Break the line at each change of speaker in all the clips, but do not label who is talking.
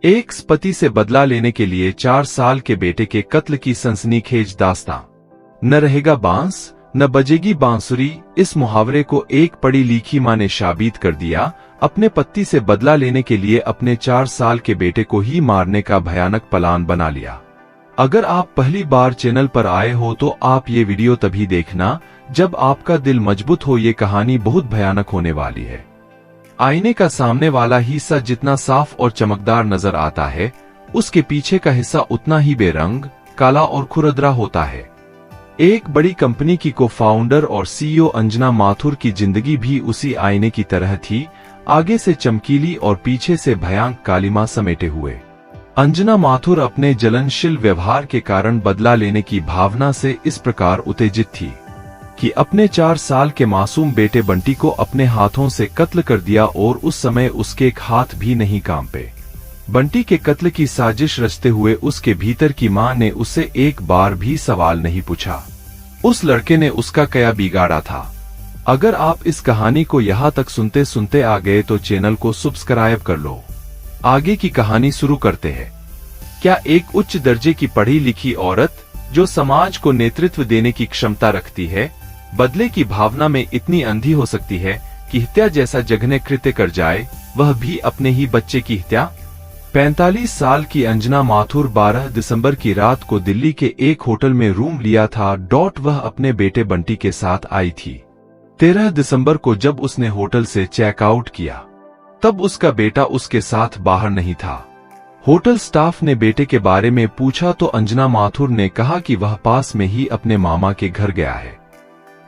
एक पति से बदला लेने के लिए 4 साल के बेटे के कत्ल की सनसनीखेज दास्तां। न रहेगा बांस न बजेगी बांसुरी, इस मुहावरे को एक पढ़ी लिखी मां ने साबित कर दिया। अपने पति से बदला लेने के लिए अपने 4 साल के बेटे को ही मारने का भयानक प्लान बना लिया। अगर आप पहली बार चैनल पर आए हो तो आप ये वीडियो तभी देखना जब आपका दिल मजबूत हो। ये कहानी बहुत भयानक होने वाली है। आईने का सामने वाला हिस्सा जितना साफ और चमकदार नजर आता है, उसके पीछे का हिस्सा उतना ही बेरंग, काला और खुरदरा होता है। एक बड़ी कंपनी की को-फाउंडर और सीईओ अंजना माथुर की जिंदगी भी उसी आईने की तरह थी, आगे से चमकीली और पीछे से भयानक कालिमा समेटे हुए। अंजना माथुर अपने जलनशील व्यवहार के कारण बदला लेने की भावना से इस प्रकार उत्तेजित थी कि अपने 4 साल के मासूम बेटे बंटी को अपने हाथों से कत्ल कर दिया, और उस समय उसके एक हाथ भी नहीं कांपे। बंटी के कत्ल की साजिश रचते हुए उसके भीतर की मां ने उससे एक बार भी सवाल नहीं पूछा। उस लड़के ने उसका क्या बिगाड़ा था। अगर आप इस कहानी को यहाँ तक सुनते सुनते आ गए तो चैनल को सब्सक्राइब कर लो। आगे की कहानी शुरू करते हैं। क्या एक उच्च दर्जे की पढ़ी लिखी औरत जो समाज को नेतृत्व देने की क्षमता रखती है, बदले की भावना में इतनी अंधी हो सकती है कि हत्या जैसा जघन्य कृत्य कर जाए, वह भी अपने ही बच्चे की हत्या? 45 साल की अंजना माथुर 12 दिसंबर की रात को दिल्ली के एक होटल में रूम लिया था। वह अपने बेटे बंटी के साथ आई थी। 13 दिसंबर को जब उसने होटल से चेकआउट किया, तब उसका बेटा उसके साथ बाहर नहीं था। होटल स्टाफ ने बेटे के बारे में पूछा तो अंजना माथुर ने कहा कि वह पास में ही अपने मामा के घर गया है।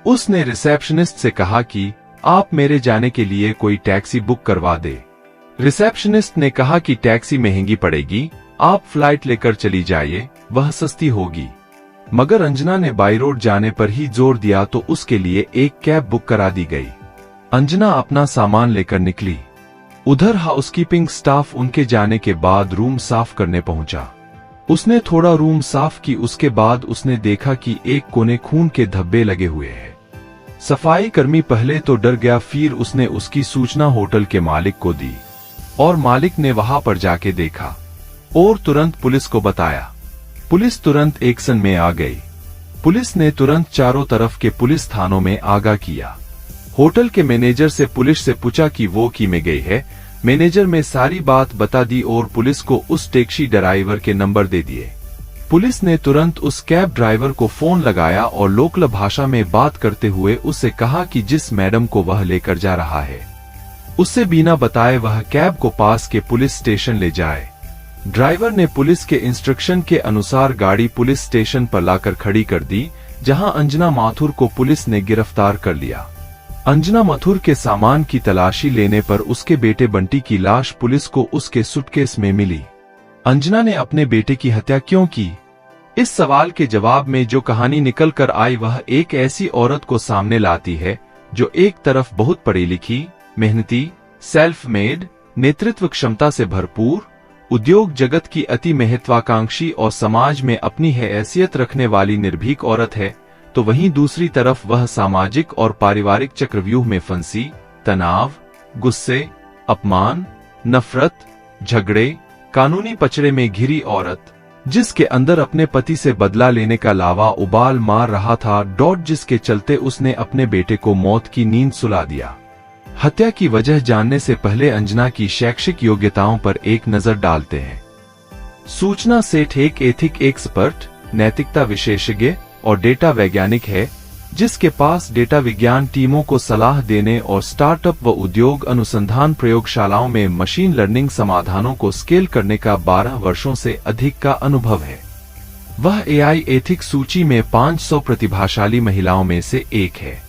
उसने रिसेप्शनिस्ट से कहा कि आप मेरे जाने के लिए कोई टैक्सी बुक करवा दे। रिसेप्शनिस्ट ने कहा कि टैक्सी महंगी पड़ेगी, आप फ्लाइट लेकर चली जाइए, वह सस्ती होगी। मगर अंजना ने बाई रोड जाने पर ही जोर दिया तो उसके लिए एक कैब बुक करा दी गई। अंजना अपना सामान लेकर निकली। उधर हाउसकीपिंग स्टाफ उनके जाने के बाद रूम साफ करने पहुंचा। उसने थोड़ा रूम साफ की, उसके बाद उसने देखा कि एक कोने खून के धब्बे लगे हुए हैं। सफाई कर्मी पहले तो डर गया, फिर उसने उसकी सूचना होटल के मालिक को दी और मालिक ने वहां पर जाके देखा और तुरंत पुलिस को बताया। पुलिस तुरंत एक्शन में आ गई। पुलिस ने तुरंत चारों तरफ के पुलिस थानों में आगाह किया। होटल के मैनेजर से पुलिस से पूछा कि वो की में गई है। मैनेजर में सारी बात बता दी और पुलिस को उस टैक्सी ड्राइवर के नंबर दे दिए। पुलिस ने तुरंत उस कैब ड्राइवर को फोन लगाया और लोकल भाषा में बात करते हुए उससे कहा कि जिस मैडम को वह लेकर जा रहा है, उससे बिना बताए वह कैब को पास के पुलिस स्टेशन ले जाए। ड्राइवर ने पुलिस के इंस्ट्रक्शन के अनुसार गाड़ी पुलिस स्टेशन पर लाकर खड़ी कर दी, जहां अंजना माथुर को पुलिस ने गिरफ्तार कर लिया। अंजना माथुर के सामान की तलाशी लेने पर उसके बेटे बंटी की लाश पुलिस को उसके सूटकेस में मिली। अंजना ने अपने बेटे की हत्या क्यों की? इस सवाल के जवाब में जो कहानी निकल कर आई वह एक ऐसी औरत को सामने लाती है जो एक तरफ बहुत पढ़ी लिखी, मेहनती, सेल्फ मेड, नेतृत्व क्षमता से भरपूर, उद्योग जगत की अति महत्वाकांक्षी और समाज में अपनी हैसियत रखने वाली निर्भीक औरत है, तो वहीं दूसरी तरफ वह सामाजिक और पारिवारिक चक्रव्यूह में फंसी, तनाव, गुस्से, अपमान, नफरत, झगड़े, कानूनी पचड़े में घिरी औरत, जिसके अंदर अपने पति से बदला लेने का लावा उबाल मार रहा था, जिसके चलते उसने अपने बेटे को मौत की नींद सुला दिया। हत्या की वजह जानने से पहले अंजना की शैक्षिक योग्यताओं पर एक नजर डालते हैं। सूचना सेठ एक एथिक एक्सपर्ट, नैतिकता विशेषज्ञ और डेटा वैज्ञानिक है, जिसके पास डेटा विज्ञान टीमों को सलाह देने और स्टार्टअप व उद्योग अनुसंधान प्रयोगशालाओं में मशीन लर्निंग समाधानों को स्केल करने का 12 वर्षों से अधिक का अनुभव है। वह एआई एथिक्स सूची में 500 प्रतिभाशाली महिलाओं में से एक है।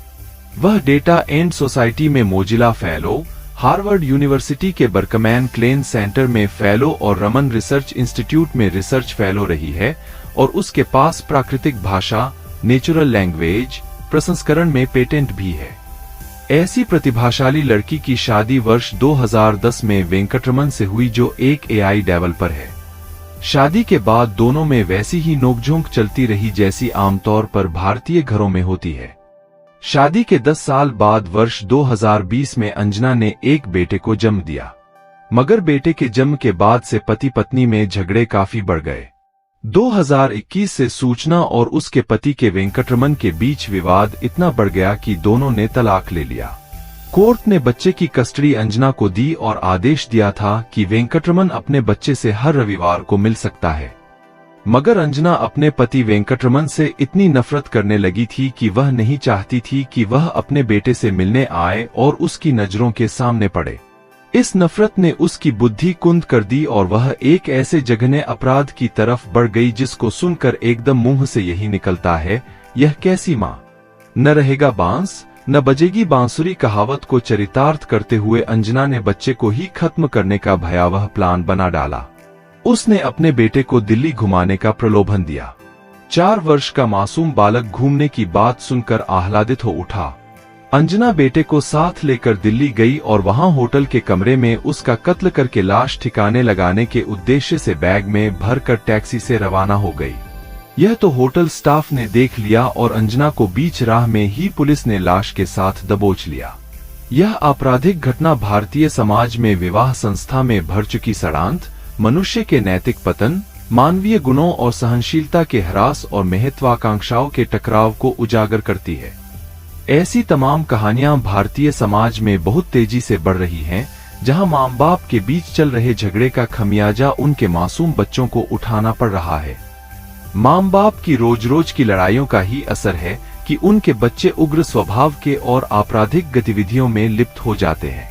वह डेटा एंड सोसाइटी में मोजिला फेलो, हार्वर्ड यूनिवर्सिटी के बर्कमैन क्लेन सेंटर में फेलो और रमन रिसर्च इंस्टीट्यूट में रिसर्च फेलो रही है, और उसके पास प्राकृतिक भाषा, नेचुरल लैंग्वेज प्रसंस्करण में पेटेंट भी है। ऐसी प्रतिभाशाली लड़की की शादी वर्ष 2010 में वेंकटरमन से हुई, जो एक एआई डेवलपर है। शादी के बाद दोनों में वैसी ही नोकझोंक चलती रही जैसी आमतौर पर भारतीय घरों में होती है। शादी के 10 साल बाद वर्ष 2020 में अंजना ने एक बेटे को जन्म दिया। मगर बेटे के जन्म के बाद से पति पत्नी में झगड़े काफी बढ़ गए। 2021 से सूचना और उसके पति के वेंकटरमन के बीच विवाद इतना बढ़ गया कि दोनों ने तलाक ले लिया। कोर्ट ने बच्चे की कस्टडी अंजना को दी और आदेश दिया था कि वेंकटरमन अपने बच्चे से हर रविवार को मिल सकता है। मगर अंजना अपने पति वेंकटरमन से इतनी नफरत करने लगी थी कि वह नहीं चाहती थी कि वह अपने बेटे से मिलने आए और उसकी नजरों के सामने पड़े। इस नफरत ने उसकी बुद्धि कुंद कर दी और वह एक ऐसे जघन्य अपराध की तरफ बढ़ गई जिसको सुनकर एकदम मुंह से यही निकलता है, यह कैसी माँ। न रहेगा बांस न बजेगी बांसुरी कहावत को चरितार्थ करते हुए अंजना ने बच्चे को ही खत्म करने का भयावह प्लान बना डाला। उसने अपने बेटे को दिल्ली घुमाने का प्रलोभन दिया। 4 वर्ष का मासूम बालक घूमने की बात सुनकर आह्लादित हो उठा। अंजना बेटे को साथ लेकर दिल्ली गई और वहां होटल के कमरे में उसका कत्ल करके लाश ठिकाने लगाने के उद्देश्य से बैग में भरकर टैक्सी से रवाना हो गई। यह तो होटल स्टाफ ने देख लिया और अंजना को बीच राह में ही पुलिस ने लाश के साथ दबोच लिया। यह आपराधिक घटना भारतीय समाज में विवाह संस्था में भर चुकी सड़ांत, मनुष्य के नैतिक पतन, मानवीय गुणों और सहनशीलता के ह्रास और महत्वाकांक्षाओं के टकराव को उजागर करती है। ऐसी तमाम कहानियां भारतीय समाज में बहुत तेजी से बढ़ रही हैं, जहां माँ बाप के बीच चल रहे झगड़े का खमियाजा उनके मासूम बच्चों को उठाना पड़ रहा है। माँ बाप की रोज रोज की लड़ाइयों का ही असर है कि उनके बच्चे उग्र स्वभाव के और आपराधिक गतिविधियों में लिप्त हो जाते हैं।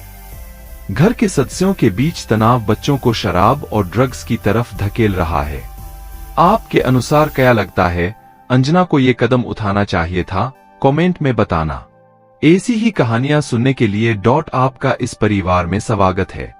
घर के सदस्यों के बीच तनाव बच्चों को शराब और ड्रग्स की तरफ धकेल रहा है। आपके अनुसार क्या लगता है, अंजना को ये कदम उठाना चाहिए था? कमेंट में बताना। ऐसी ही कहानियां सुनने के लिए आपका इस परिवार में स्वागत है।